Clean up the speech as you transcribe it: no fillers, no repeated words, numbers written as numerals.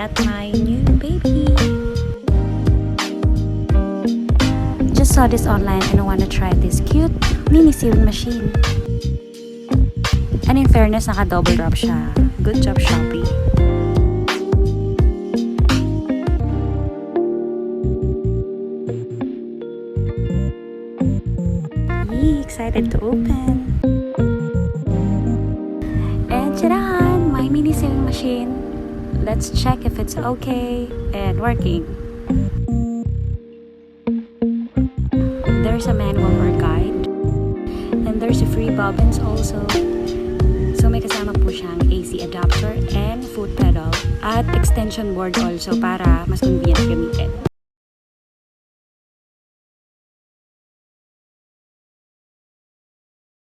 at my new baby. Just saw this online and I want to try this cute mini sewing machine. And in fairness, naka-double wrap siya. Good job, Shopee. Yee, excited to open. And tadaan! My mini sewing machine. Let's check if it's okay and working. There's a manual or guide. And there's a free bobbins also. So may kasama po siyang AC adapter and foot pedal at extension board also para mas convenient gamitin.